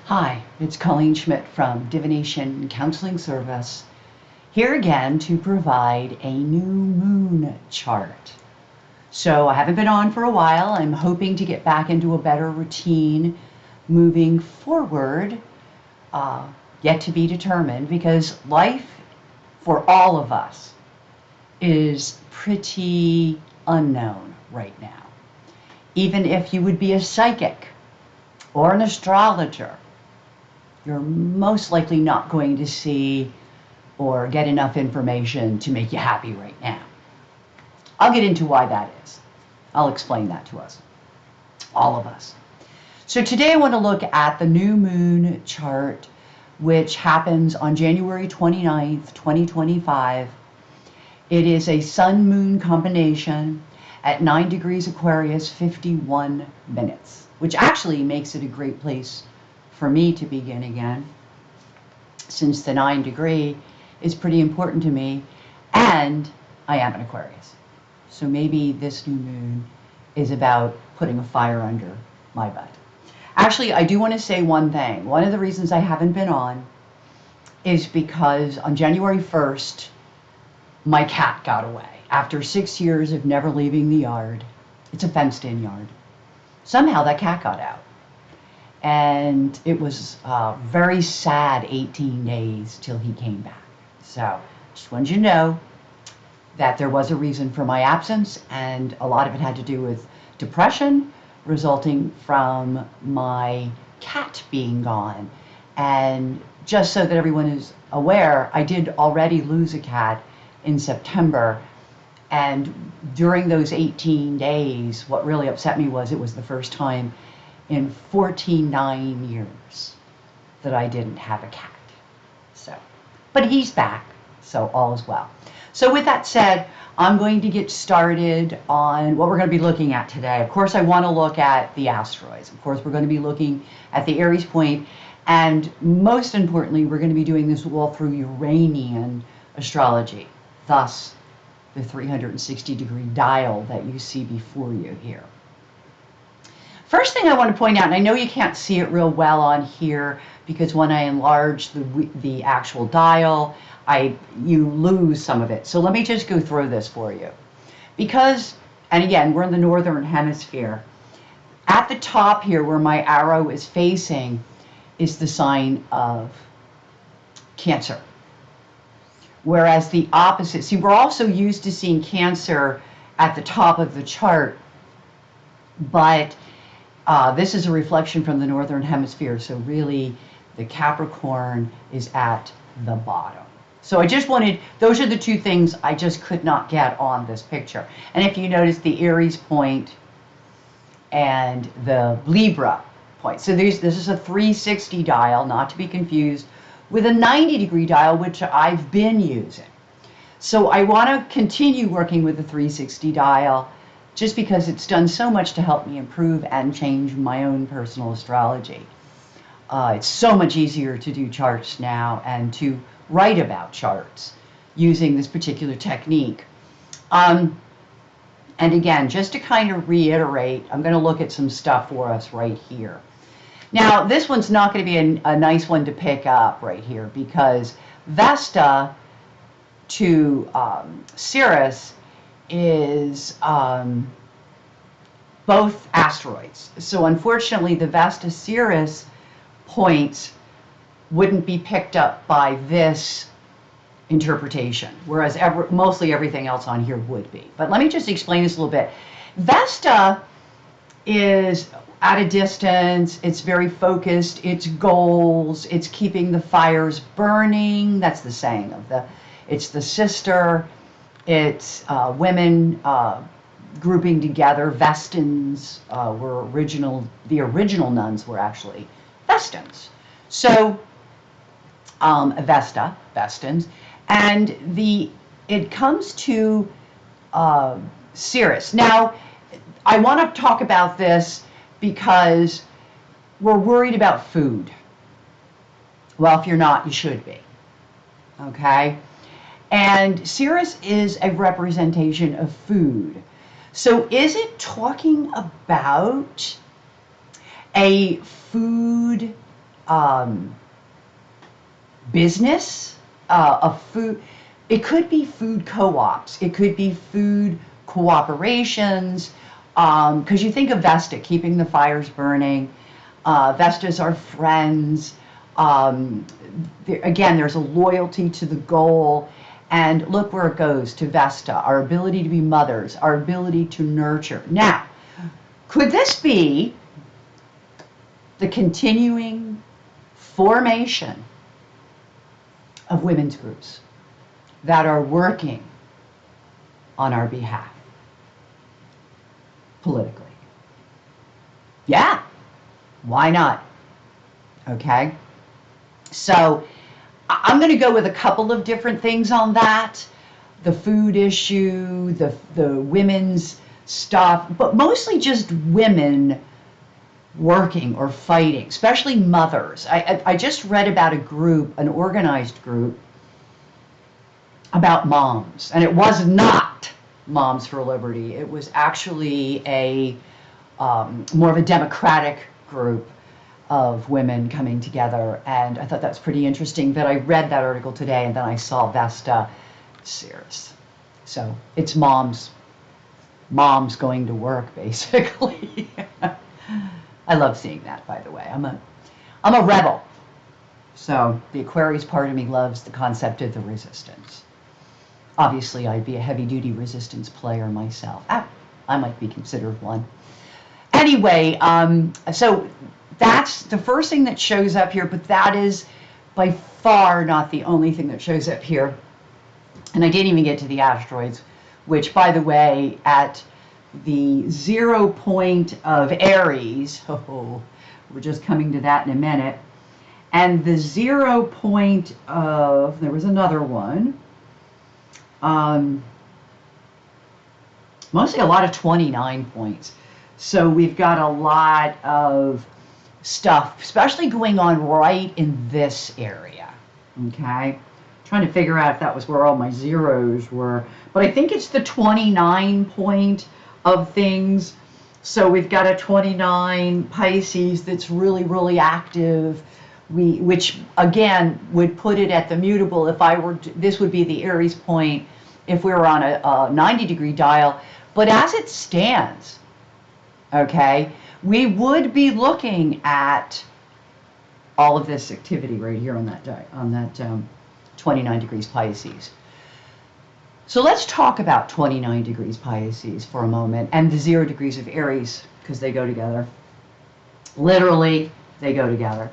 Hi, it's Colleen Schmidt from Divination Counseling Service, here again to provide a new moon chart. So I haven't been on for a while. I'm hoping to get back into a better routine moving forward, yet to be determined, because life for all of us is pretty unknown right now. Even if you would be a psychic or an astrologer, you're most likely not going to see or get enough information to make you happy right now. I'll get into why that is. I'll explain that to us, all of us. So today I want to look at the new moon chart, which happens on January 29th, 2025. It is a sun-moon combination at 9 degrees Aquarius, 51 minutes, which actually makes it a great place for me to begin again, since the 9 degree is pretty important to me, and I am an Aquarius. So maybe this new moon is about putting a fire under my butt. Actually, I do want to say one thing. One of the reasons I haven't been on is because on January 1st, my cat got away. After 6 years of never leaving the yard, it's a fenced-in yard, somehow that cat got out. And it was very sad 18 days till he came back. So just wanted you to know that there was a reason for my absence, and a lot of it had to do with depression resulting from my cat being gone. And just so that everyone is aware, I did already lose a cat in September. And during those 18 days, what really upset me was it was the first time in 49 years that I didn't have a cat. So, but he's back, so all is well. So with that said, I'm going to get started on what we're going to be looking at today. Of course, I want to look at the asteroids. Of course, we're going to be looking at the Aries point, and most importantly, we're going to be doing this all through Uranian astrology, thus the 360-degree dial that you see before you here. First thing I want to point out, and I know you can't see it real well on here because when I enlarge the actual dial, you lose some of it. So let me just go through this for you. Because, and again, we're in the northern hemisphere. At the top here where my arrow is facing is the sign of Cancer. Whereas the opposite, see, we're also used to seeing Cancer at the top of the chart, but this is a reflection from the northern hemisphere, so really the Capricorn is at the bottom. So I just wanted, those are the two things I just could not get on this picture. And if you notice the Aries point and the Libra point. So this is a 360 dial, not to be confused with a 90-degree dial, which I've been using. So I want to continue working with the 360 dial, just because it's done so much to help me improve and change my own personal astrology. It's so much easier to do charts now and to write about charts using this particular technique. And again, just to kind of reiterate, I'm going to look at some stuff for us right here. Now, this one's not going to be a nice one to pick up right here, because Vesta to Sirius is both asteroids. So unfortunately, the Vesta Sirius points wouldn't be picked up by this interpretation, whereas mostly everything else on here would be. But let me just explain this a little bit. Vesta is at a distance, it's very focused, it's goals, it's keeping the fires burning. That's the saying of it's the sister. It's women grouping together. Vestans were the original nuns were actually Vestans. So Vestans, and it comes to Sirius. Now, I want to talk about this because we're worried about food. Well, if you're not, you should be. Okay? And Sirius is a representation of food. So is it talking about a food um, business, of food. It could be food co-ops. It could be food cooperations. Because you think of Vesta, keeping the fires burning. Vestas are friends. Again, there's a loyalty to the goal. And look where it goes to Vesta, our ability to be mothers, our ability to nurture. Now, could this be the continuing formation of women's groups that are working on our behalf politically? Yeah, why not? Okay, so I'm going to go with a couple of different things on that. The food issue, the women's stuff, but mostly just women working or fighting, especially mothers. I just read about a group, an organized group, about moms, and it was not Moms for Liberty. It was actually a more of a democratic group of women coming together, and I thought that's pretty interesting. But I read that article today, and then I saw Vesta. Serious. So it's moms going to work, basically. I love seeing that, by the way. I'm a rebel. So the Aquarius part of me loves the concept of the resistance. Obviously, I'd be a heavy-duty resistance player myself. I might be considered one. Anyway, so that's the first thing that shows up here, but that is by far not the only thing that shows up here. And I didn't even get to the asteroids, which, by the way, at the 0 point of Aries, we're just coming to that in a minute, and the 0 point of, there was another one, mostly a lot of 29 points. So we've got a lot of stuff, especially going on right in this area, okay? Trying to figure out if that was where all my zeros were, but I think it's the 29 point of things. So we've got a 29 Pisces that's really, really active, which again would put it at the mutable. If I were, this would be the Aries point if we were on a 90-degree dial. But as it stands, okay, we would be looking at all of this activity right here on that 29 degrees Pisces. So let's talk about 29 degrees Pisces for a moment, and the 0 degrees of Aries, because they go together. Literally, they go together.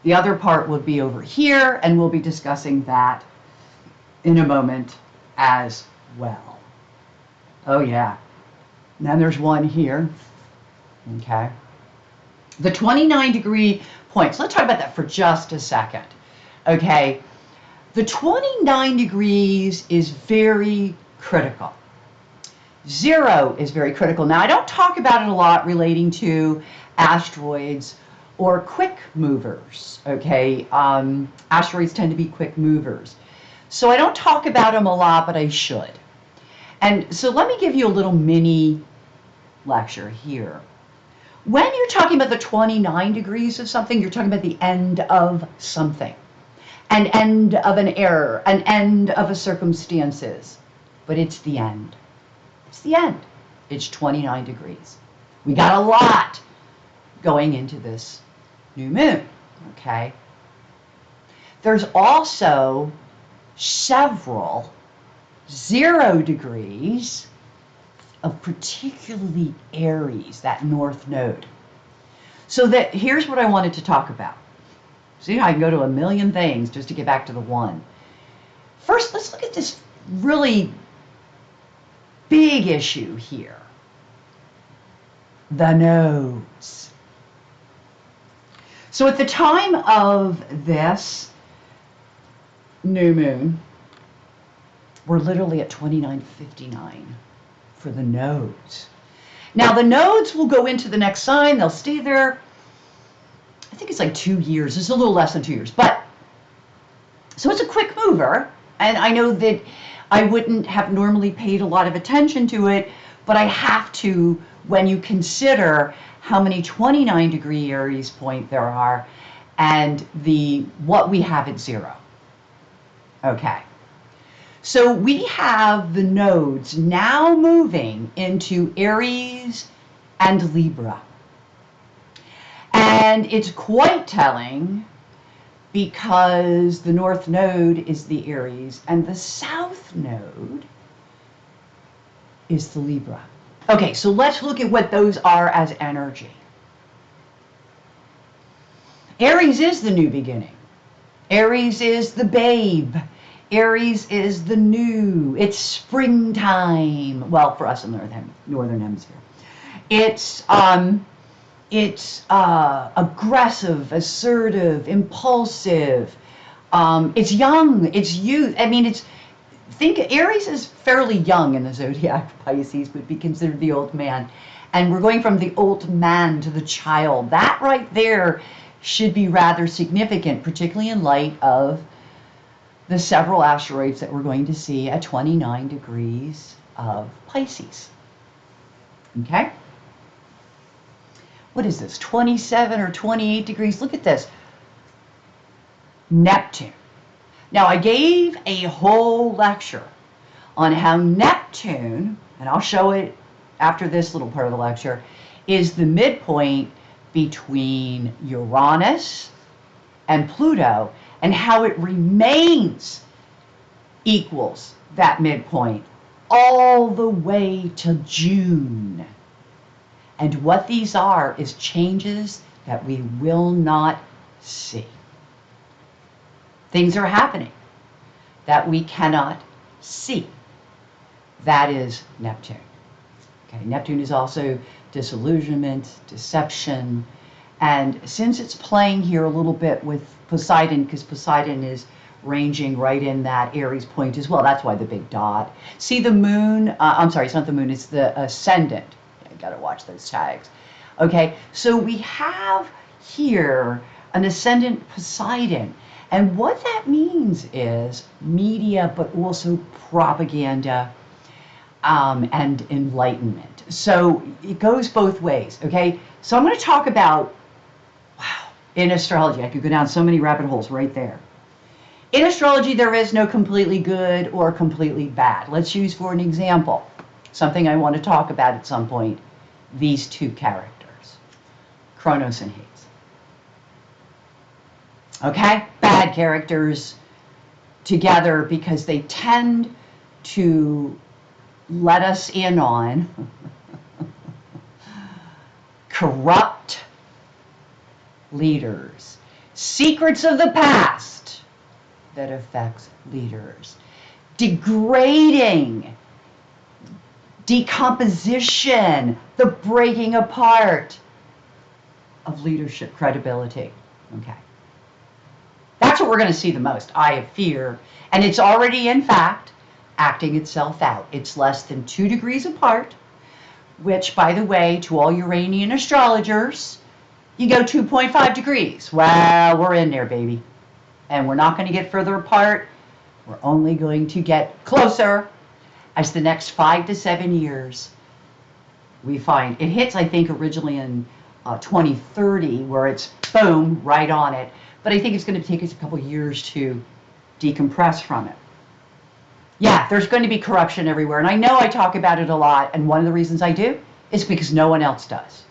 The other part will be over here, and we'll be discussing that in a moment as well. Oh yeah. And then there's one here. Okay. The 29 degree points. Let's talk about that for just a second. Okay. The 29 degrees is very critical. 0 is very critical. Now, I don't talk about it a lot relating to asteroids or quick movers, okay? Asteroids tend to be quick movers. So I don't talk about them a lot, but I should. And so let me give you a little mini lecture here. When you're talking about the 29 degrees of something, you're talking about the end of something. An end of an error, an end of a circumstances. But it's the end. It's the end. It's 29 degrees. We got a lot going into this new moon, okay? There's also several 0 degrees of particularly Aries, that north node. So that here's what I wanted to talk about. See, I can go to a million things just to get back to the one. First, let's look at this really big issue here. The nodes. So at the time of this new moon, we're literally at 2959 for the nodes. Now the nodes will go into the next sign. They'll stay there. I think it's like 2 years. It's a little less than 2 years. But, so it's a quick mover. And I know that I wouldn't have normally paid a lot of attention to it, but I have to when you consider how many 29 degree Aries point there are and what we have at 0. Okay. So we have the nodes now moving into Aries and Libra. And it's quite telling because the north node is the Aries and the south node is the Libra. Okay, so let's look at what those are as energy. Aries is the new beginning. Aries is the babe. Aries is the new. It's springtime. Well, for us in the northern hemisphere. It's aggressive, assertive, impulsive. It's young. It's youth. I mean, think Aries is fairly young in the zodiac. Pisces would be considered the old man. And we're going from the old man to the child. That right there should be rather significant, particularly in light of the several asteroids that we're going to see at 29 degrees of Pisces. Okay? What is this, 27 or 28 degrees? Look at this. Neptune. Now, I gave a whole lecture on how Neptune, and I'll show it after this little part of the lecture, is the midpoint between Uranus and Pluto, and how it remains equals that midpoint all the way to June. And what these are is changes that we will not see. Things are happening that we cannot see. That is Neptune. Okay, Neptune is also disillusionment, deception, and since it's playing here a little bit with Poseidon, because Poseidon is ranging right in that Aries point as well, that's why the big dot. See the moon, I'm sorry, it's not the moon, it's the ascendant. I gotta watch those tags. Okay, so we have here an ascendant Poseidon, and what that means is media, but also propaganda and enlightenment. So it goes both ways, okay? So I'm going to talk about, wow, in astrology, I could go down so many rabbit holes right there. In astrology, there is no completely good or completely bad. Let's use for an example, something I want to talk about at some point, these two characters, Kronos and Hades. Okay, bad characters together because they tend to let us in on corrupt leaders, secrets of the past that affects leaders, degrading, decomposition, the breaking apart of leadership credibility. Okay. That's what we're going to see the most, I fear. And it's already, in fact, acting itself out. It's less than 2 degrees apart, which, by the way, to all Uranian astrologers, you go 2.5 degrees. Well, we're in there, baby. And we're not going to get further apart. We're only going to get closer as the next 5 to 7 years we find. It hits, I think, originally in 2030, where it's boom, right on it. But I think it's going to take us a couple years to decompress from it. Yeah, there's going to be corruption everywhere. And I know I talk about it a lot. And one of the reasons I do is because no one else does.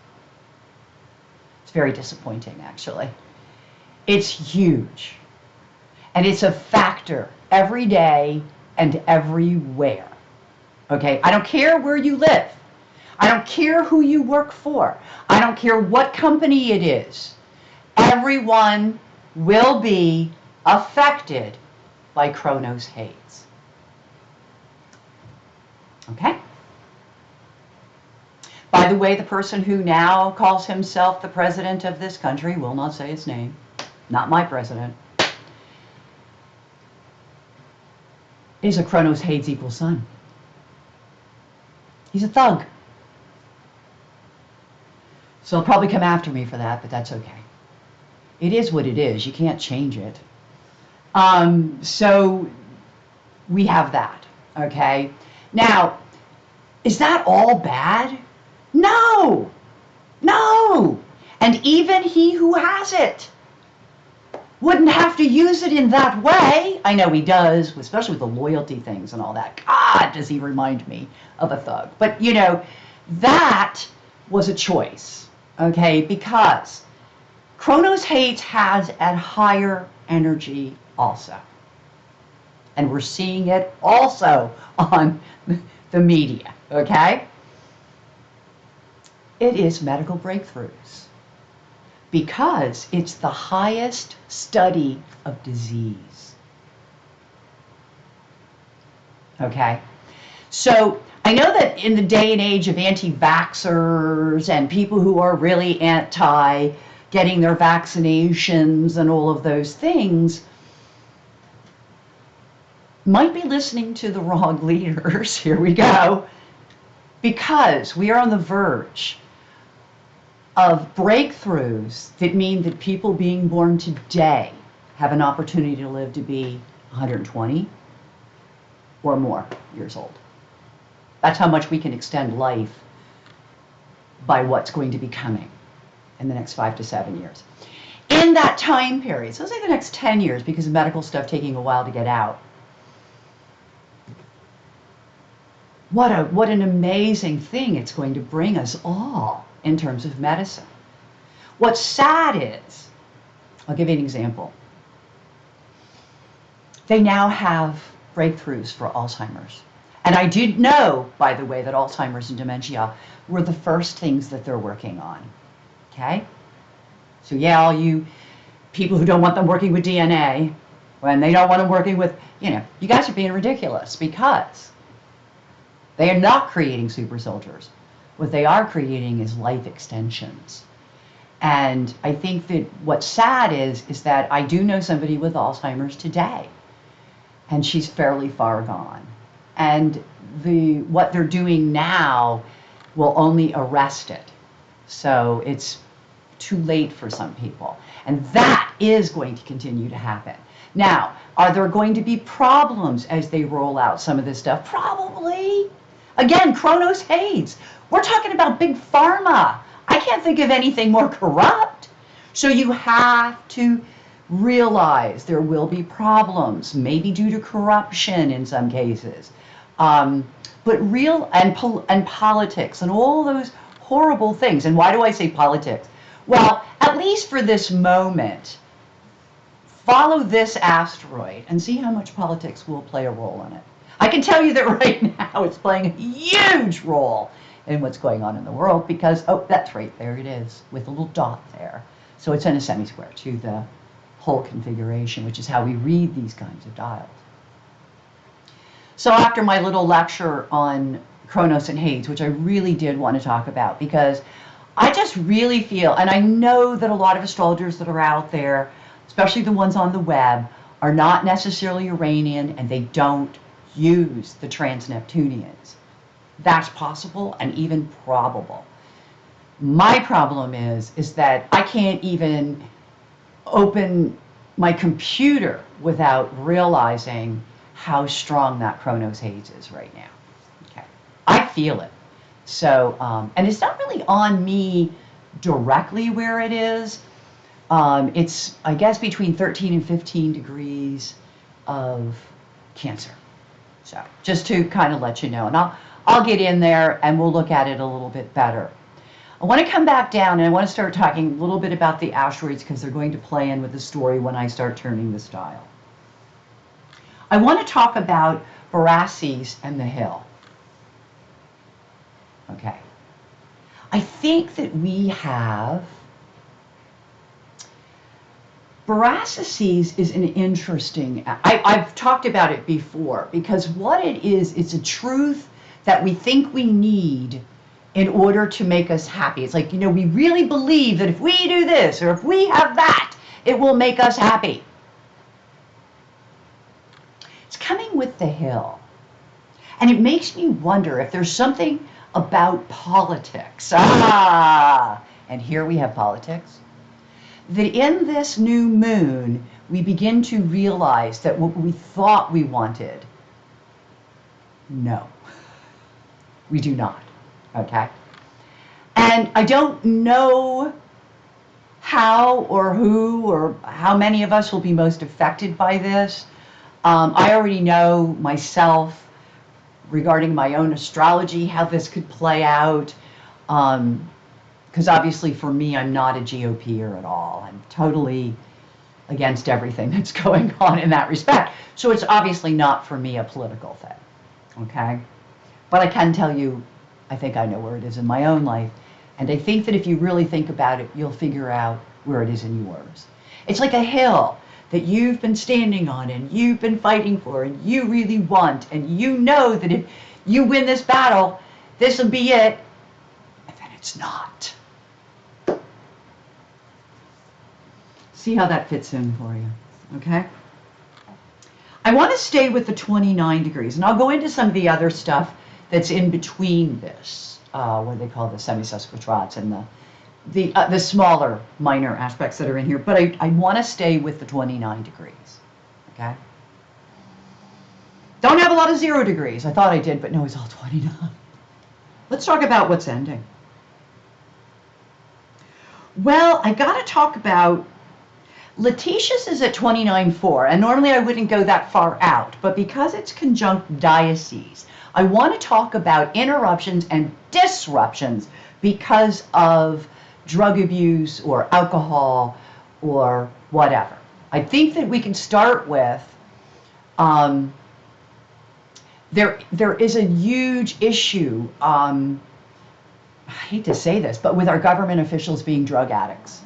It's very disappointing, actually. It's huge. And it's a factor every day and everywhere. Okay? I don't care where you live. I don't care who you work for. I don't care what company it is. Everyone will be affected by Kronos Hades. Okay? By the way, the person who now calls himself the president of this country, will not say his name, not my president, is a Kronos Hades equal son. He's a thug. So he'll probably come after me for that, but that's okay. It is what it is. You can't change it. So we have that, okay? Now, is that all bad? No! No! And even he who has it wouldn't have to use it in that way. I know he does, especially with the loyalty things and all that. God, does he remind me of a thug. But, you know, that was a choice, okay, because Kronos hates has a higher energy also. And we're seeing it also on the media, okay? It is medical breakthroughs because it's the highest study of disease. Okay? So I know that in the day and age of anti-vaxxers and people who are really anti getting their vaccinations and all of those things, might be listening to the wrong leaders, here we go, because we are on the verge of breakthroughs that mean that people being born today have an opportunity to live to be 120 or more years old. That's how much we can extend life by what's going to be coming in the next 5 to 7 years. In that time period, so let's say the next 10 years, because of medical stuff taking a while to get out, what an amazing thing it's going to bring us all in terms of medicine. What's sad is, I'll give you an example. They now have breakthroughs for Alzheimer's. And I did know, by the way, that Alzheimer's and dementia were the first things that they're working on. Okay? So yeah, all you people who don't want them working with DNA, when they don't want them working with, you know, you guys are being ridiculous, because they are not creating super soldiers. What they are creating is life extensions. And I think that what's sad is that I do know somebody with Alzheimer's today, and she's fairly far gone. And what they're doing now will only arrest it. So it's too late for some people. And that is going to continue to happen. Now, are there going to be problems as they roll out some of this stuff? Probably. Again, Kronos hates. We're talking about big pharma. I can't think of anything more corrupt. So you have to realize there will be problems, maybe due to corruption in some cases. But real, and politics and all those horrible things. And why do I say politics? Well, at least for this moment, follow this asteroid and see how much politics will play a role in it. I can tell you that right now it's playing a huge role in what's going on in the world, because, oh, that's right, there it is, with a little dot there. So it's in a semi-square to the whole configuration, which is how we read these kinds of dials. So after my little lecture on Kronos and Hades, which I really did want to talk about, because I just really feel, and I know that a lot of astrologers that are out there, especially the ones on the web, are not necessarily Iranian, and they don't use the trans-Neptunians. That's possible and even probable. My problem is that I can't even open my computer without realizing how strong that Kronos Hades is right now. Okay, I feel it. So, and it's not really on me directly where it is. It's, I guess, between 13 and 15 degrees of Cancer. So, just to kind of let you know, and I'll get in there and we'll look at it a little bit better. I want to come back down and I want to start talking a little bit about the asteroids, because they're going to play in with the story when I start turning this dial. I want to talk about Boraces and the Hill. Okay. I think that we have Boraces is an interesting, I've talked about it before, because what it is, it's a truth that we think we need in order to make us happy. It's like, you know, we really believe that if we do this or if we have that, it will make us happy. It's coming with the Hill. And it makes me wonder if there's something about politics. And here we have politics. That in this new moon, we begin to realize that what we thought we wanted, no, we do not, okay? And I don't know how or who or how many of us will be most affected by this. I already know myself regarding my own astrology, how this could play out. Because obviously for me, I'm not a GOPer at all. I'm totally against everything that's going on in that respect. So it's obviously not for me a political thing, okay? But I can tell you, I think I know where it is in my own life. And I think that if you really think about it, you'll figure out where it is in yours. It's like a hill that you've been standing on and you've been fighting for and you really want. And you know that if you win this battle, this will be it. And then it's not. See how that fits in for you, okay? I want to stay with the 29 degrees, and I'll go into some of the other stuff that's in between this, what they call the semi-sesquiquadrats and the smaller minor aspects that are in here, but I want to stay with the 29 degrees, okay? Don't have a lot of 0 degrees. I thought I did, but no, it's all 29. Let's talk about what's ending. Well, I got to talk about Letitia's is at 29.4, and normally I wouldn't go that far out, but because it's conjunct diocese, I want to talk about interruptions and disruptions because of drug abuse or alcohol or whatever. I think that we can start with, there is a huge issue, I hate to say this, but with our government officials being drug addicts.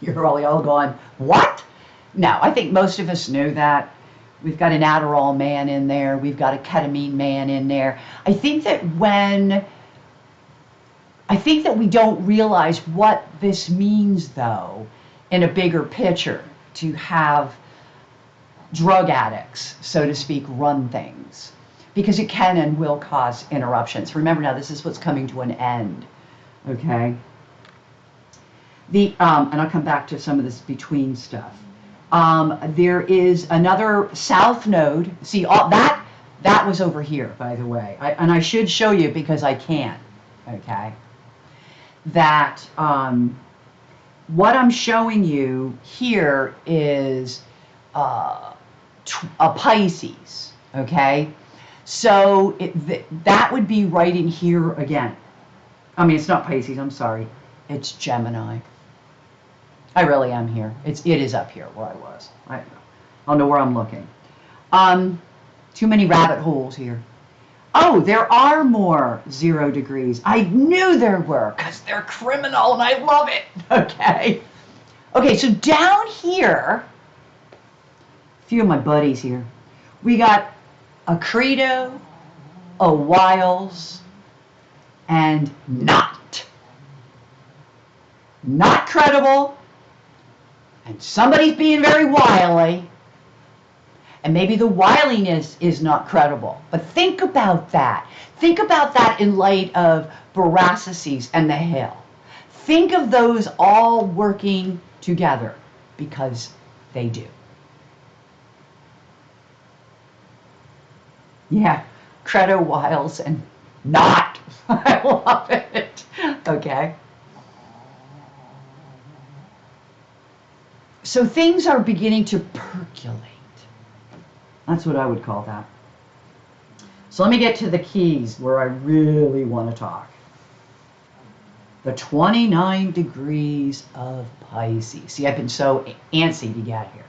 You're probably all going, what? No, I think most of us know that. We've got an Adderall man in there. We've got a ketamine man in there. I think that we don't realize what this means, though, in a bigger picture, to have drug addicts, so to speak, run things. Because it can and will cause interruptions. Remember now, this is what's coming to an end, okay? And I'll come back to some of this between stuff. There is another south node. See, all that was over here, by the way. And I should show you because I can, okay? That what I'm showing you here is a Pisces, okay? So that would be right in here again. I mean, it's not Pisces, I'm sorry. It's Gemini. I really am here. It is up here where I was. I don't know where I'm looking. Too many rabbit holes here. Oh, there are more 0 degrees. I knew there were because they're criminal and I love it. Okay. Okay, so down here, a few of my buddies here. We got a Credo, a Wiles, and not. Not credible. And somebody's being very wily, and maybe the wiliness is not credible. But think about that. Think about that in light of Boracides and the Hill. Think of those all working together, because they do. Yeah, Credo, Wiles, and not. I love it. Okay. So things are beginning to percolate. That's what I would call that. So let me get to the keys where I really want to talk. The 29 degrees of Pisces. See, I've been so antsy to get here.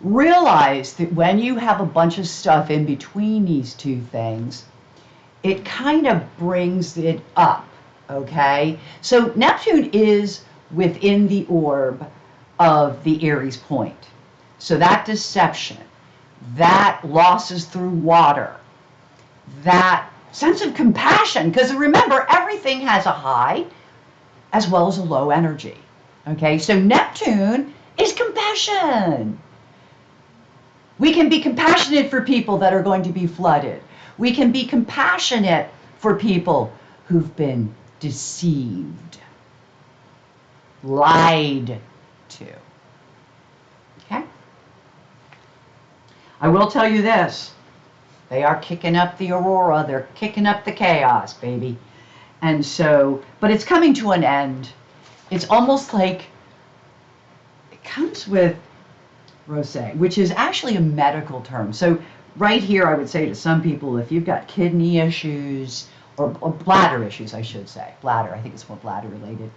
Realize that when you have a bunch of stuff in between these two things, it kind of brings it up, okay? So Neptune is within the orb of the Aries point. So that deception, that losses through water, that sense of compassion, because remember, everything has a high as well as a low energy. Okay, so Neptune is compassion. We can be compassionate for people that are going to be flooded. We can be compassionate for people who've been deceived, lied to. Okay? I will tell you this. They are kicking up the aurora. They're kicking up the chaos, baby. And so, but it's coming to an end. It's almost like comes with rosé, which is actually a medical term. So right here, I would say to some people, if you've got kidney issues, or bladder issues, I should say, bladder, I think it's more bladder related,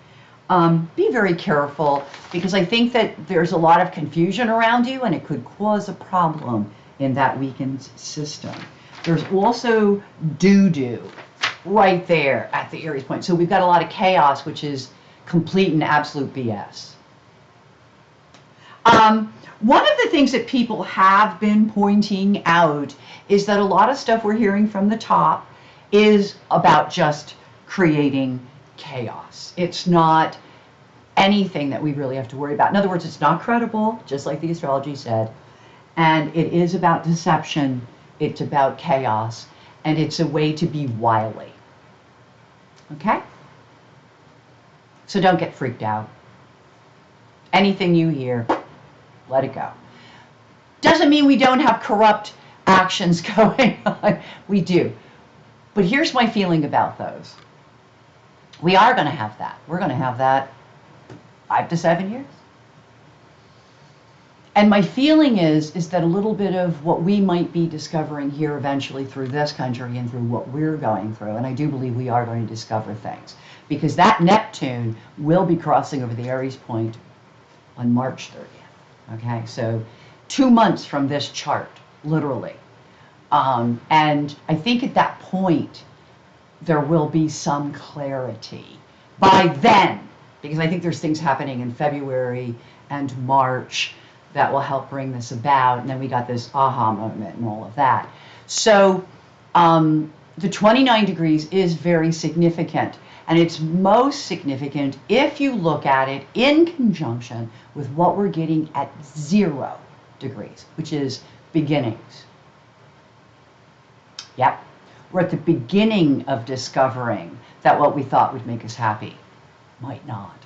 be very careful, because I think that there's a lot of confusion around you and it could cause a problem in that weakened system. There's also doo-doo right there at the Aries point. So we've got a lot of chaos, which is complete and absolute BS. One of the things that people have been pointing out is that a lot of stuff we're hearing from the top is about just creating chaos. It's not anything that we really have to worry about. In other words, it's not credible, just like the astrology said, and it is about deception, it's about chaos, and it's a way to be wily. Okay? So don't get freaked out. Anything you hear, let it go. Doesn't mean we don't have corrupt actions going on. We do. But here's my feeling about those. We are going to have that. We're going to have that 5 to 7 years. And my feeling is that a little bit of what we might be discovering here eventually through this country and through what we're going through, and I do believe we are going to discover things, because that Neptune will be crossing over the Aries point on March 30th. Okay, so 2 months from this chart, literally. And I think at that point, there will be some clarity by then, because I think there's things happening in February and March that will help bring this about. And then we got this aha moment and all of that. So the 29 degrees is very significant. And it's most significant if you look at it in conjunction with what we're getting at 0 degrees, which is beginnings. Yep. We're at the beginning of discovering that what we thought would make us happy might not.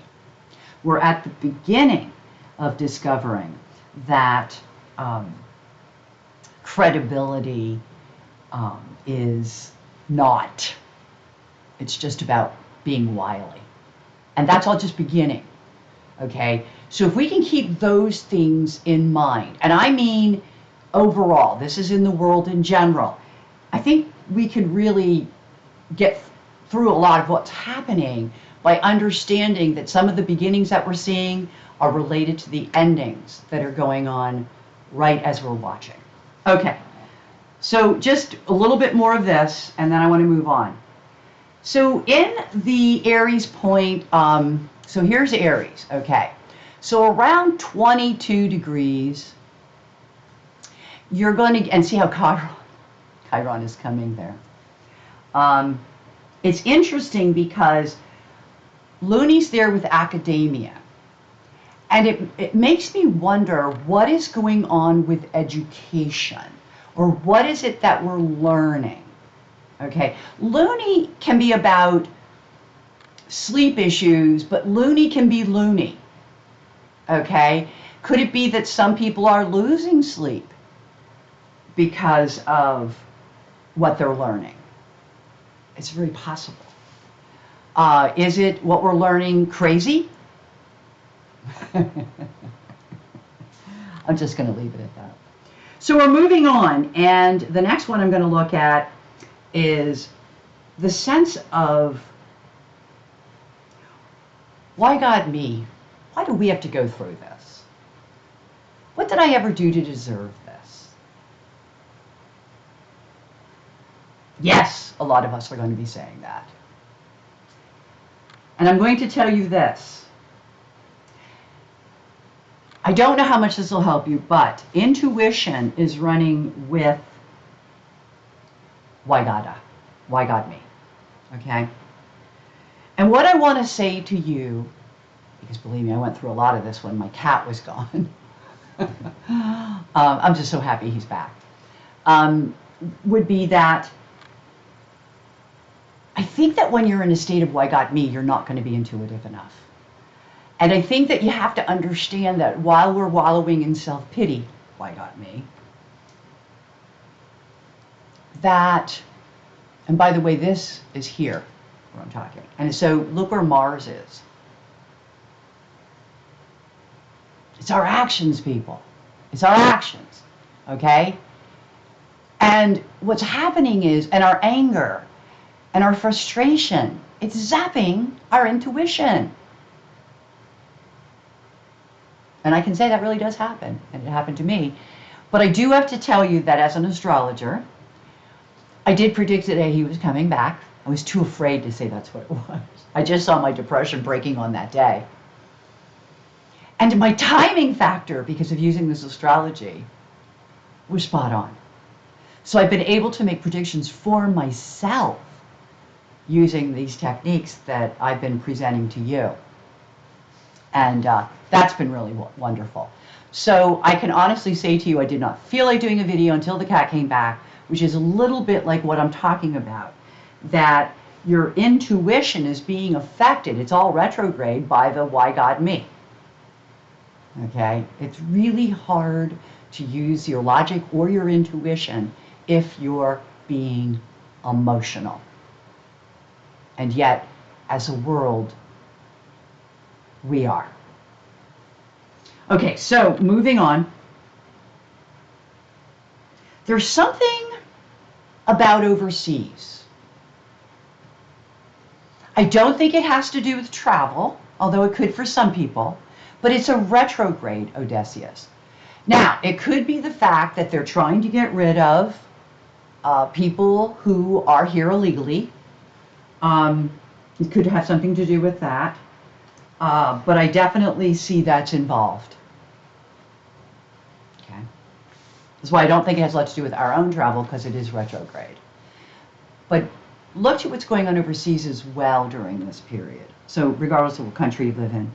We're at the beginning of discovering that credibility is not. It's just about being wily. And that's all just beginning. Okay? So if we can keep those things in mind, and I mean overall, this is in the world in general, I think we can really get through a lot of what's happening by understanding that some of the beginnings that we're seeing are related to the endings that are going on right as we're watching. Okay, so just a little bit more of this, and then I want to move on. So in the Aries point, so here's Aries, okay. So around 22 degrees, you're going to, and see how Chiron is coming there. It's interesting because Looney's there with academia. And it makes me wonder what is going on with education, or what is it that we're learning? Okay, Looney can be about sleep issues, but Looney can be loony. Okay, could it be that some people are losing sleep because of what they're learning? It's very possible. Is it what we're learning crazy? I'm just going to leave it at that. So we're moving on, and the next one I'm going to look at is the sense of, why God me? Why do we have to go through this? What did I ever do to deserve this? Yes, a lot of us are going to be saying that. And I'm going to tell you this. I don't know how much this will help you, but intuition is running with why God me, okay? And what I want to say to you, because believe me, I went through a lot of this when my cat was gone. I'm just so happy he's back. Would be that I think that when you're in a state of why God me, you're not going to be intuitive enough. And I think that you have to understand that while we're wallowing in self-pity, why not me? That, and by the way, this is here where I'm talking. And so look where Mars is. It's our actions, people. It's our actions, okay? And what's happening is, and our anger and our frustration, it's zapping our intuition. And I can say that really does happen, and it happened to me. But I do have to tell you that as an astrologer, I did predict the day he was coming back. I was too afraid to say that's what it was. I just saw my depression breaking on that day. And my timing factor, because of using this astrology, was spot on. So I've been able to make predictions for myself using these techniques that I've been presenting to you. And that's been really wonderful. So I can honestly say to you, I did not feel like doing a video until the cat came back, which is a little bit like what I'm talking about, that your intuition is being affected. It's all retrograde by the why God me. Okay? It's really hard to use your logic or your intuition if you're being emotional. And yet, as a world, we are. Okay, so moving on. There's something about overseas. I don't think it has to do with travel, although it could for some people, but it's a retrograde Odysseus. Now, it could be the fact that they're trying to get rid of people who are here illegally. It could have something to do with that. But I definitely see that's involved. Okay. That's why I don't think it has a lot to do with our own travel, because it is retrograde. But look at what's going on overseas as well during this period. So regardless of what country you live in.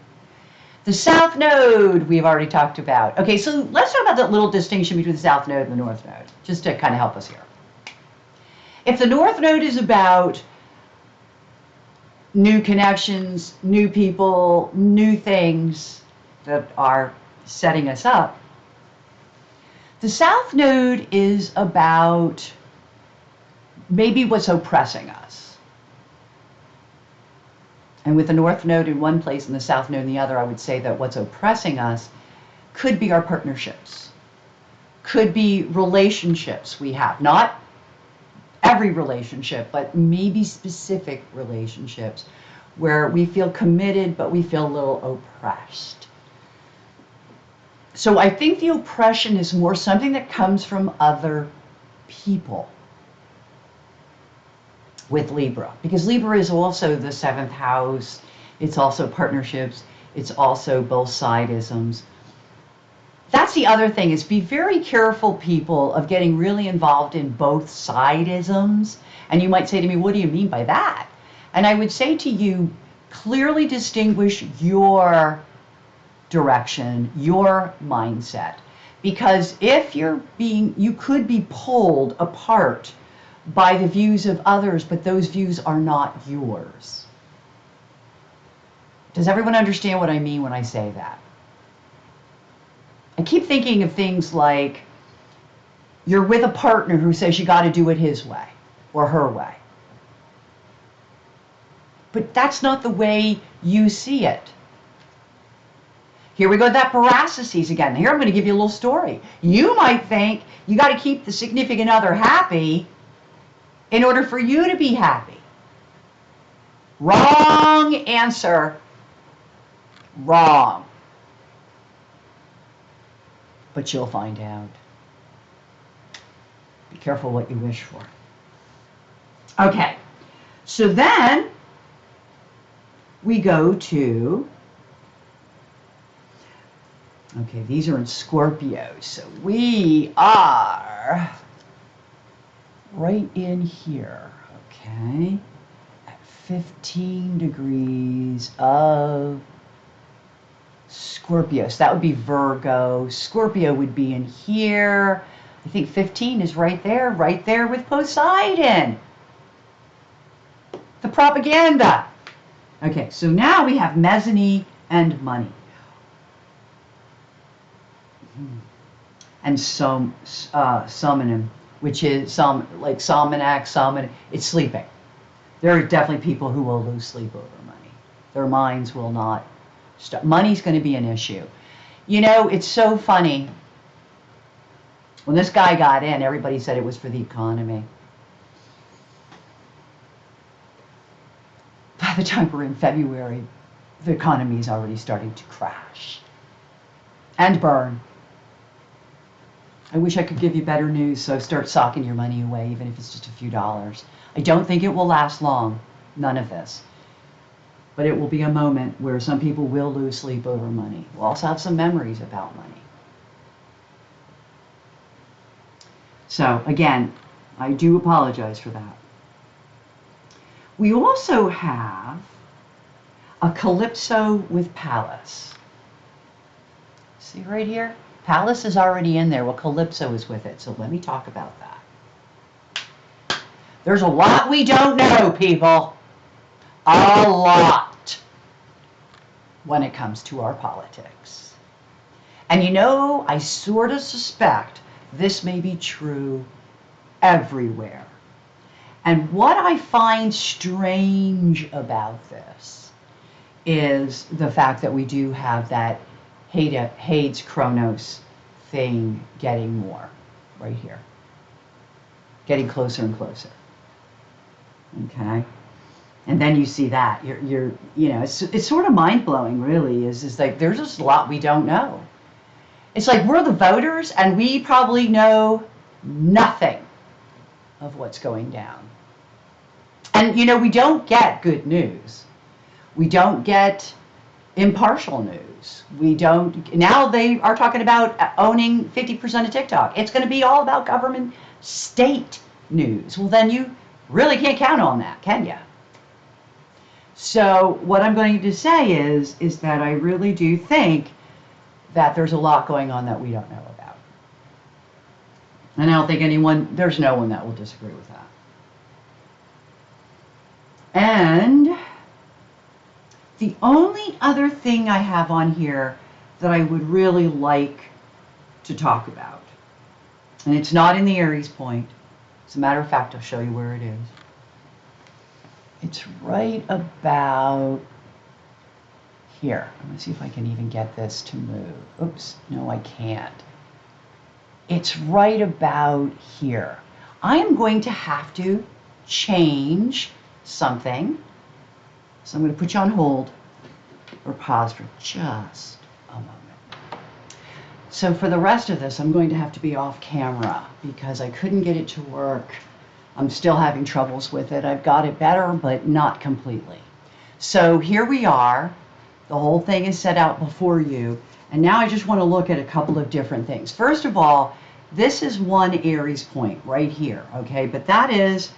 The South Node, we've already talked about. Okay, so let's talk about that little distinction between the South Node and the North Node, just to kind of help us here. If the North Node is about new connections, new people, new things that are setting us up, the South Node is about maybe what's oppressing us. And with the North Node in one place and the South Node in the other, I would say that what's oppressing us could be our partnerships, could be relationships we have. Not every relationship, but maybe specific relationships where we feel committed, but we feel a little oppressed. So I think the oppression is more something that comes from other people with Libra, because Libra is also the 7th house. It's also partnerships. It's also both sidisms. That's the other thing, is be very careful, people, of getting really involved in both sidisms. And you might say to me, what do you mean by that? And I would say to you, clearly distinguish your direction, your mindset. Because if you could be pulled apart by the views of others, but those views are not yours. Does everyone understand what I mean when I say that? I keep thinking of things like you're with a partner who says you got to do it his way or her way. But that's not the way you see it. Here we go, that paralysis again. Here I'm going to give you a little story. You might think you got to keep the significant other happy in order for you to be happy. Wrong answer. Wrong. But you'll find out. Be careful what you wish for. Okay, so then we go to, okay, these are in Scorpio, so we are right in here, okay, at 15 degrees of Scorpio. So that would be Virgo. Scorpio would be in here. I think 15 is right there with Poseidon. The propaganda. Okay, so now we have mezzanine and money. And summoning, which is like Salmonac, it's sleeping. There are definitely people who will lose sleep over money. Their minds will not stop. Money's going to be an issue. You know, it's so funny. When this guy got in, everybody said it was for the economy. By the time we're in February, the economy is already starting to crash and burn. I wish I could give you better news, so start socking your money away, even if it's just a few dollars. I don't think it will last long, none of this. But it will be a moment where some people will lose sleep over money. We'll also have some memories about money. So again, I do apologize for that. We also have a Calypso with Pallas. See right here? Pallas is already in there. Well, Calypso is with it. So let me talk about that. There's a lot we don't know, people. A lot when it comes to our politics. And you know, I sort of suspect this may be true everywhere. And what I find strange about this is the fact that we do have that Hades Chronos thing getting more right here, getting closer and closer. Okay, and then you see that you're you know, it's sort of mind blowing, really. Is like there's just a lot we don't know. It's like we're the voters and we probably know nothing of what's going down. And you know, we don't get good news. We don't get impartial news. We don't. Now they are talking about owning 50% of TikTok. It's going to be all about government, state news. Well, then you really can't count on that, can you? So what I'm going to say is that I really do think that there's a lot going on that we don't know about. And I don't think there's no one that will disagree with that. And the only other thing I have on here that I would really like to talk about, and it's not in the Aries point. As a matter of fact, I'll show you where it is. It's right about here. I'm going to see if I can even get this to move. Oops, no, I can't. It's right about here. I am going to have to change something. So I'm going to put you on hold or pause for just a moment. So for the rest of this, I'm going to have to be off camera because I couldn't get it to work. I'm still having troubles with it. I've got it better, but not completely. So here we are. The whole thing is set out before you. And now I just want to look at a couple of different things. First of all, this is one Aries point right here, okay? But that is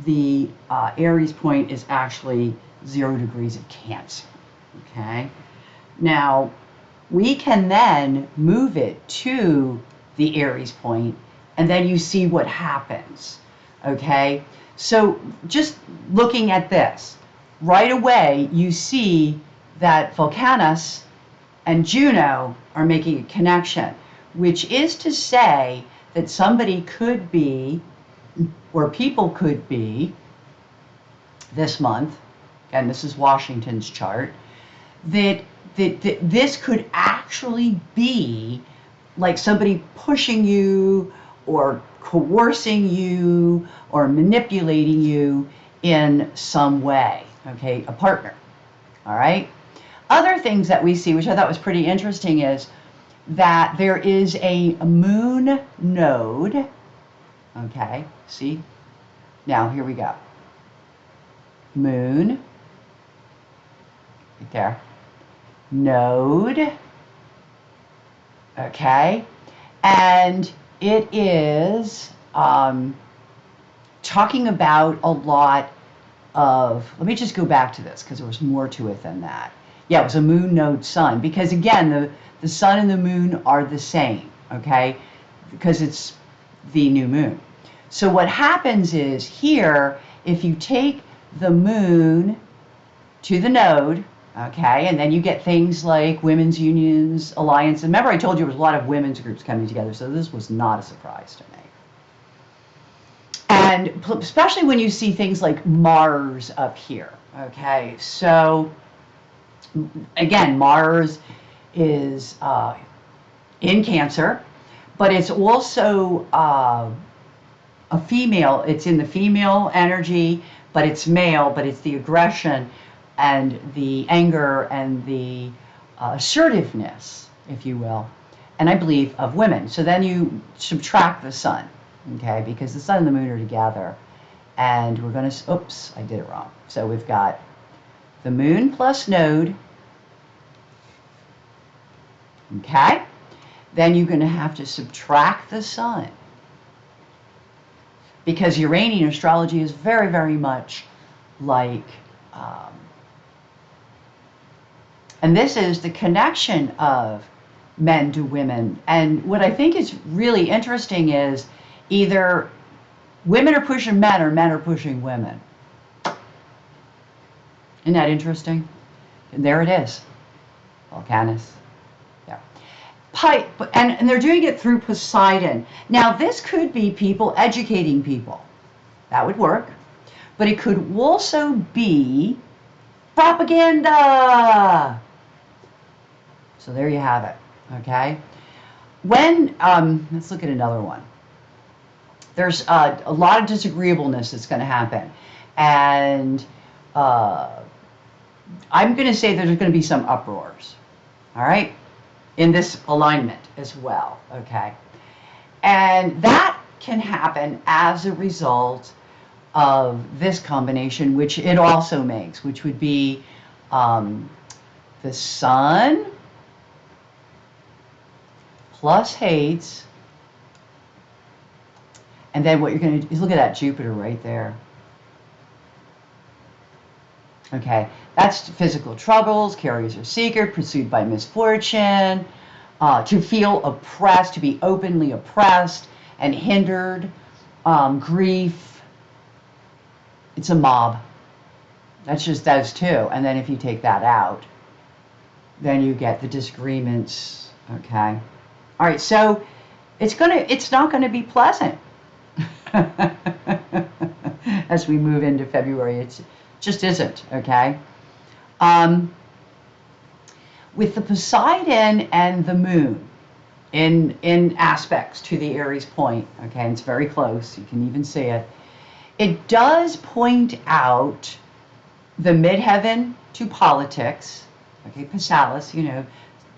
the Aries point is actually 0 degrees of Cancer, okay? Now, we can then move it to the Aries point, and then you see what happens, okay? So just looking at this, right away you see that Vulcanus and Juno are making a connection, which is to say that somebody could be, or people could be, this month, and this is Washington's chart, that this could actually be like somebody pushing you or coercing you or manipulating you in some way, okay, a partner, all right? Other things that we see, which I thought was pretty interesting, is that there is a moon node, okay, see? Now, here we go. Moon, right there. Node, okay, and it is talking about a lot of, let me just go back to this because there was more to it than that. Yeah, it was a moon node sun, because again, the sun and the moon are the same, okay, because it's the new moon. So what happens is here, if you take the moon to the node, okay, and then you get things like women's unions, alliance. And remember, I told you there was a lot of women's groups coming together, so this was not a surprise to me. And especially when you see things like Mars up here, okay. So again, Mars is in Cancer, but it's also a female. It's in the female energy, but it's male, but it's the aggression and the anger and the assertiveness, if you will, and I believe of women. So then you subtract the sun, okay, because the sun and the moon are together, and we're going to, oops, I did it wrong. So we've got the moon plus node, okay, then you're going to have to subtract the sun, because Uranian astrology is very, very much like, and this is the connection of men to women. And what I think is really interesting is either women are pushing men or men are pushing women. Isn't that interesting? And there it is, Volcanus. Yeah. And they're doing it through Poseidon. Now, this could be people educating people. That would work. But it could also be propaganda. So there you have it, okay? When, let's look at another one. There's a lot of disagreeableness that's going to happen. And I'm going to say that there's going to be some uproars, all right, in this alignment as well, okay? And that can happen as a result of this combination, which it also makes, which would be the sun plus Hades, and then what you're going to do is look at that Jupiter right there. Okay, that's physical troubles, carries a secret, pursued by misfortune, to feel oppressed, to be openly oppressed and hindered, grief. It's a mob. That's just those two. And then if you take that out, then you get the disagreements, okay? All right, so it's not going to be pleasant as we move into February. It just isn't, okay? With the Poseidon and the moon in aspects to the Aries point, okay, and it's very close, you can even see it. It does point out the midheaven to politics, okay, Passalis, you know,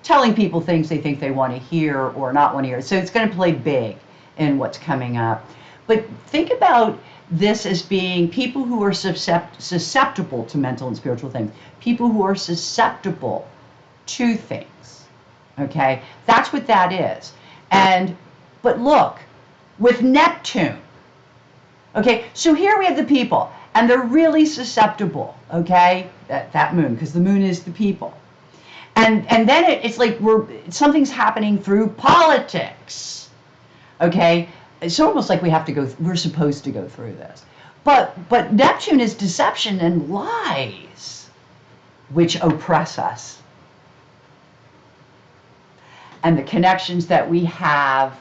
telling people things they think they want to hear or not want to hear. So it's going to play big in what's coming up. But think about this as being people who are susceptible to mental and spiritual things, people who are susceptible to things, okay? That's what that is. But look, with Neptune, okay, so here we have the people, and they're really susceptible, okay, that moon, because the moon is the people. And then it's like something's happening through politics, okay? It's almost like we're supposed to go through this. But Neptune is deception and lies, which oppress us. And the connections that we have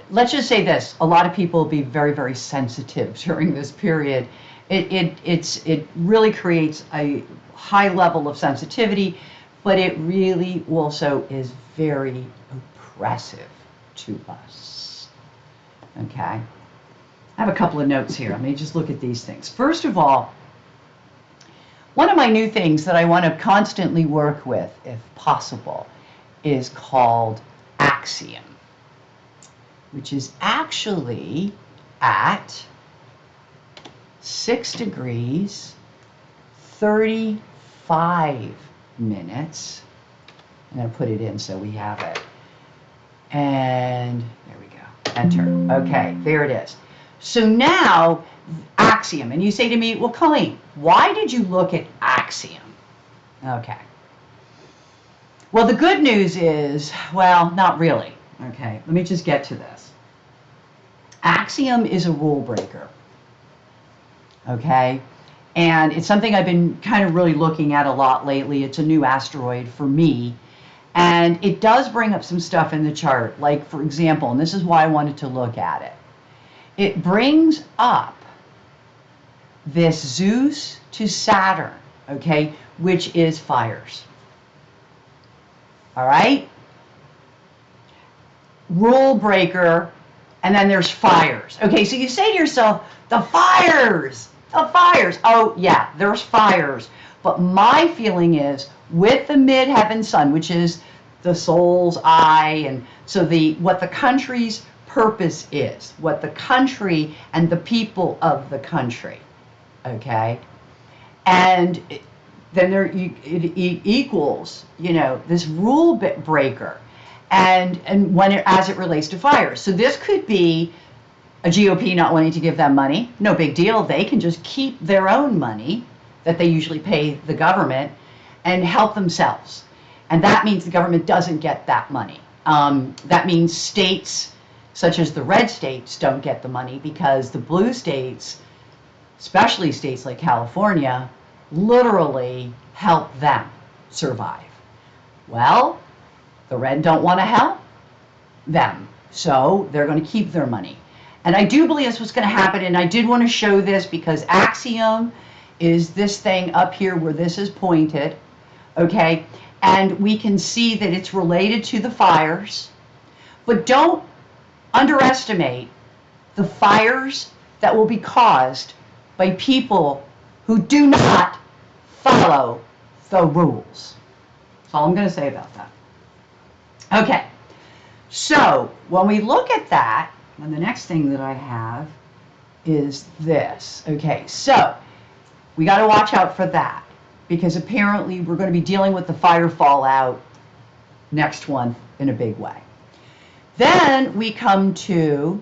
let's just say this, a lot of people will be very, very sensitive during this period. It really creates a high level of sensitivity, but it really also is very oppressive to us, okay? I have a couple of notes here. Let me just look at these things. First of all, one of my new things that I want to constantly work with, if possible, is called Axiom, which is actually at 6 degrees, 35 minutes. I'm going to put it in so we have it. And there we go. Enter. Okay, there it is. So now, Axiom. And you say to me, well, Colleen, why did you look at Axiom? Okay. Well, the good news is, well, not really. Okay, let me just get to this. Axiom is a rule breaker. Okay, and it's something I've been kind of really looking at a lot lately. It's a new asteroid for me, and it does bring up some stuff in the chart, like, for example, and this is why I wanted to look at it. It brings up this Zeus to Saturn, okay, which is fires. All right? Rule breaker, and then there's fires. Okay, so you say to yourself, the fires, the fires. Oh, yeah, there's fires. But my feeling is with the midheaven sun, which is the soul's eye, and so what the country's purpose is, what the country and the people of the country, okay? And then it equals, this rule breaker. And when as it relates to fires. So this could be a GOP not wanting to give them money. No big deal. They can just keep their own money that they usually pay the government and help themselves. And that means the government doesn't get that money. That means states such as the red states don't get the money because the blue states, especially states like California, literally help them survive. Well, the red don't want to help them, so they're going to keep their money. And I do believe that's what's going to happen, and I did want to show this because axiom is this thing up here where this is pointed, okay? And we can see that it's related to the fires, but don't underestimate the fires that will be caused by people who do not follow the rules. That's all I'm going to say about that. Okay, so when we look at that, and the next thing that I have is this. Okay, so we got to watch out for that because apparently we're going to be dealing with the fire fallout next one in a big way. Then we come to,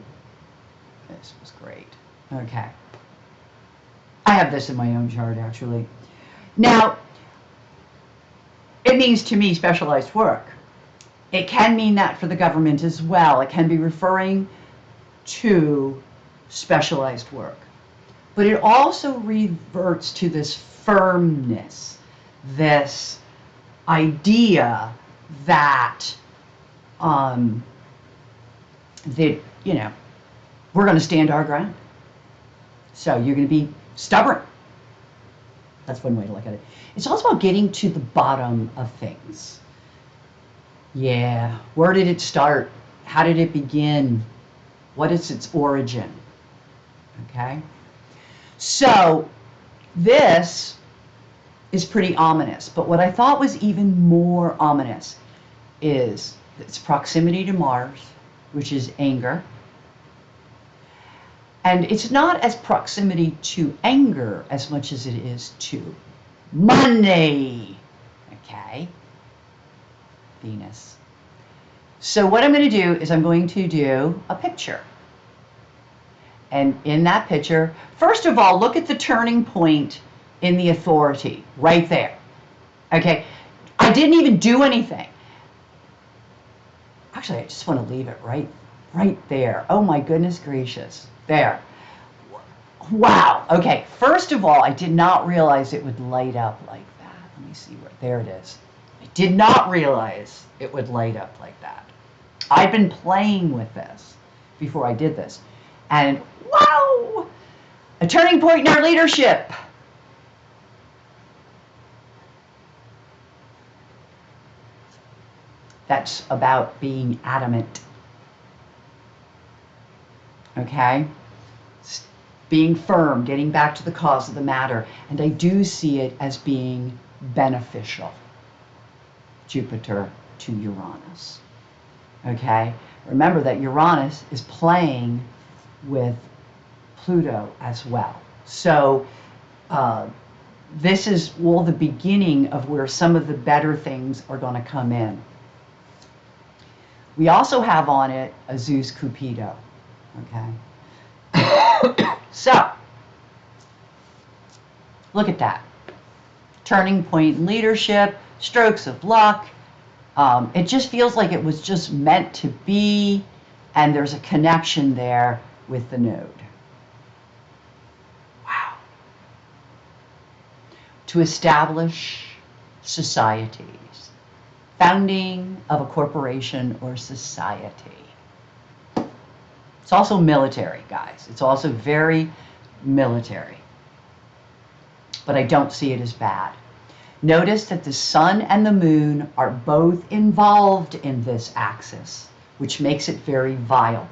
this was great. Okay, I have this in my own chart actually. Now, it means to me specialized work. It can mean that for the government as well. It can be referring to specialized work. But it also reverts to this firmness, this idea that, we're going to stand our ground. So you're going to be stubborn. That's one way to look at it. It's also about getting to the bottom of things. Yeah, where did it start? How did it begin? What is its origin? Okay, so this is pretty ominous, but what I thought was even more ominous is its proximity to Mars, which is anger. And it's not as proximity to anger as much as it is to money. Okay? Venus. So what I'm going to do is I'm going to do a picture. And in that picture, first of all, look at the turning point in the authority right there. Okay? I didn't even do anything. Actually, I just want to leave it right there. Oh my goodness gracious. There. Wow. Okay, first of all, I did not realize it would light up like that. Let me see where, there it is. I did not realize it would light up like that. I've been playing with this before I did this. And wow! A turning point in our leadership. That's about being adamant. Okay? Being firm, getting back to the cause of the matter. And I do see it as being beneficial. Jupiter to Uranus. Okay? Remember that Uranus is playing with Pluto as well. So this is all the beginning of where some of the better things are going to come in. We also have on it a Zeus Cupido. Okay? So, look at that. Turning point in leadership, strokes of luck. It just feels like it was just meant to be, and there's a connection there with the node. Wow. To establish societies. Founding of a corporation or society. It's also military, guys. It's also very military. But I don't see it as bad. Notice that the sun and the moon are both involved in this axis, which makes it very viable.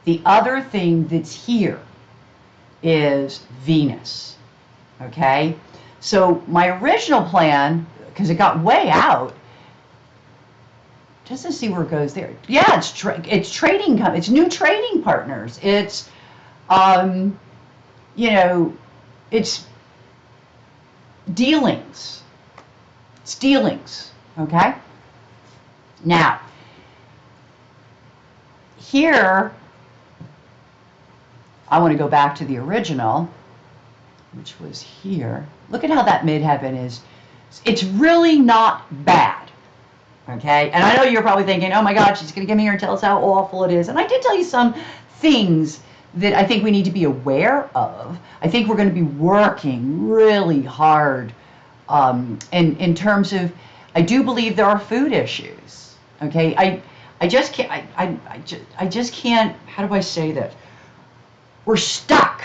The other thing that's here is Venus, okay? So my original plan, because it got way out, just to see where it goes there. Yeah, it's trading, it's new trading partners. It's, you know, it's dealings. It's dealings, okay? Now, here, I want to go back to the original, which was here. Look at how that midheaven is. It's really not bad, okay? And I know you're probably thinking, oh my God, she's going to come here and tell us how awful it is. And I did tell you some things that I think we need to be aware of. I think we're going to be working really hard in terms of, I do believe there are food issues, okay? I just can't, I just can't, how do I say this? We're stuck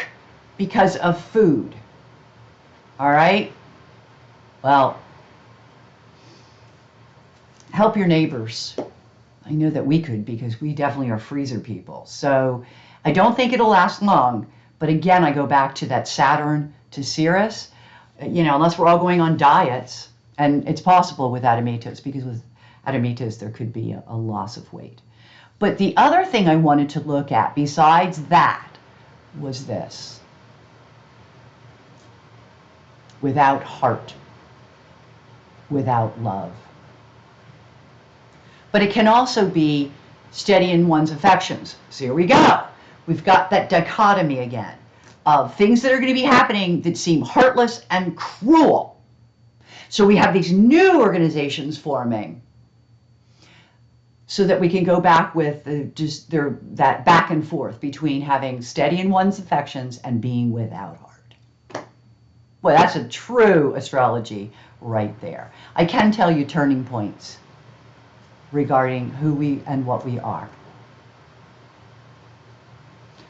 because of food, all right? Well, help your neighbors. I know that we could, because we definitely are freezer people. So I don't think it'll last long. But again, I go back to that Saturn to Ceres. You know, unless we're all going on diets, and it's possible with Admetus, because with Admetus there could be a loss of weight. But the other thing I wanted to look at besides that was this. Without heart, without love. But it can also be steady in one's affections. So here we go. We've got that dichotomy again of things that are going to be happening that seem heartless and cruel. So we have these new organizations forming so that we can go back with that back and forth between having steady in one's affections and being without heart. Well, that's a true astrology right there. I can tell you turning points regarding who we and what we are.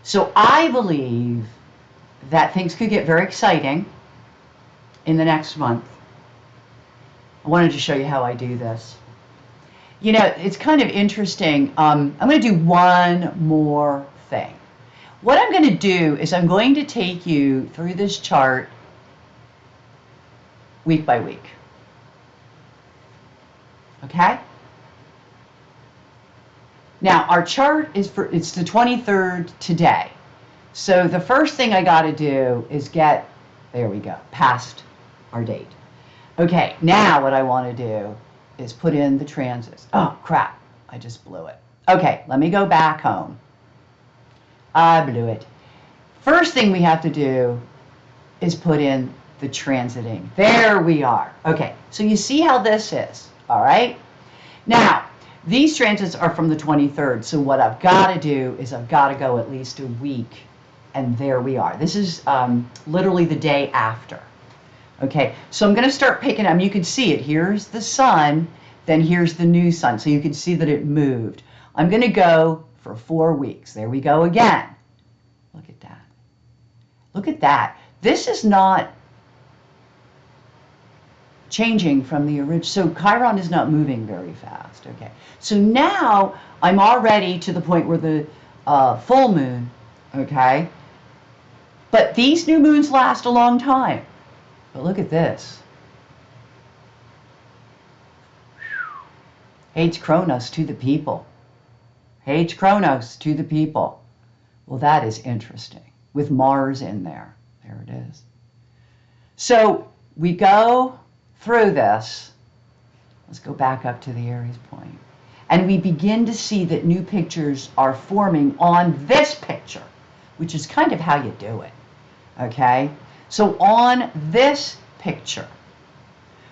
So I believe that things could get very exciting in the next month. I wanted to show you how I do this. You know, it's kind of interesting. I'm going to do one more thing. What I'm going to do is I'm going to take you through this chart week by week. Okay? Now, our chart is it's the 23rd today. So the first thing I got to do is get, there we go, past our date. Okay, now what I want to do is put in the transits. Oh, crap, I just blew it. Okay, let me go back home. I blew it. First thing we have to do is put in the transiting. There we are. Okay, so you see how this is, all right? Now, these transits are from the 23rd, so what I've got to do is I've got to go at least a week, and there we are. This is literally the day after. Okay, so I'm going to start picking up. You can see it. Here's the sun, then here's the new sun, so you can see that it moved. I'm going to go for 4 weeks. There we go again. Look at that. Look at that. This is not changing from the original. So Chiron is not moving very fast. Okay, so now I'm already to the point where the full moon, okay, but these new moons last a long time. But look at this. Hates Kronos to the people. Hates Kronos to the people. Well, that is interesting. With Mars in there. There it is. So we go through this. Let's go back up to the Aries point. And we begin to see that new pictures are forming on this picture, which is kind of how you do it. Okay? So on this picture,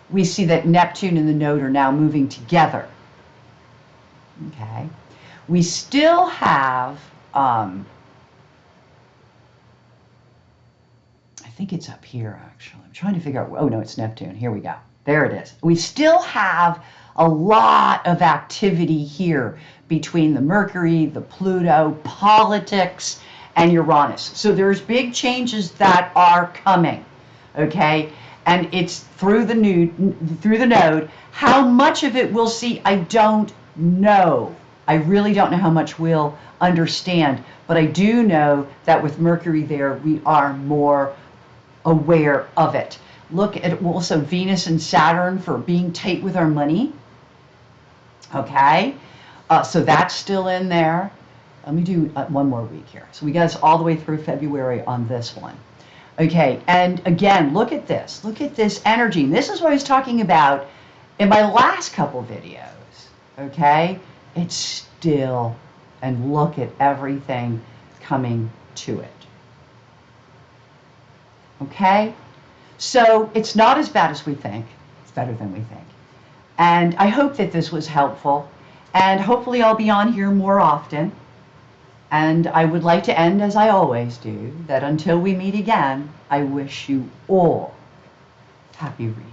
we see that Neptune and the Node are now moving together. Okay? We still have, I think it's up here actually. I'm trying to figure out, oh no, it's Neptune. Here we go. There it is. We still have a lot of activity here between the Mercury, the Pluto, politics, and Uranus. So there's big changes that are coming, okay? and it's through the node. How much of it we'll see, I don't know. I really don't know how much we'll understand, but I do know that with Mercury there, we are more aware of it. Look at also Venus and Saturn for being tight with our money. Okay, so that's still in there. Let me do one more week here. So we got us all the way through February on this one. Okay, and again, look at this. Look at this energy. And this is what I was talking about in my last couple videos. Okay, it's still, and look at everything coming to it. Okay, so it's not as bad as we think. It's better than we think. And I hope that this was helpful. And hopefully I'll be on here more often. And I would like to end, as I always do, that until we meet again, I wish you all happy reading.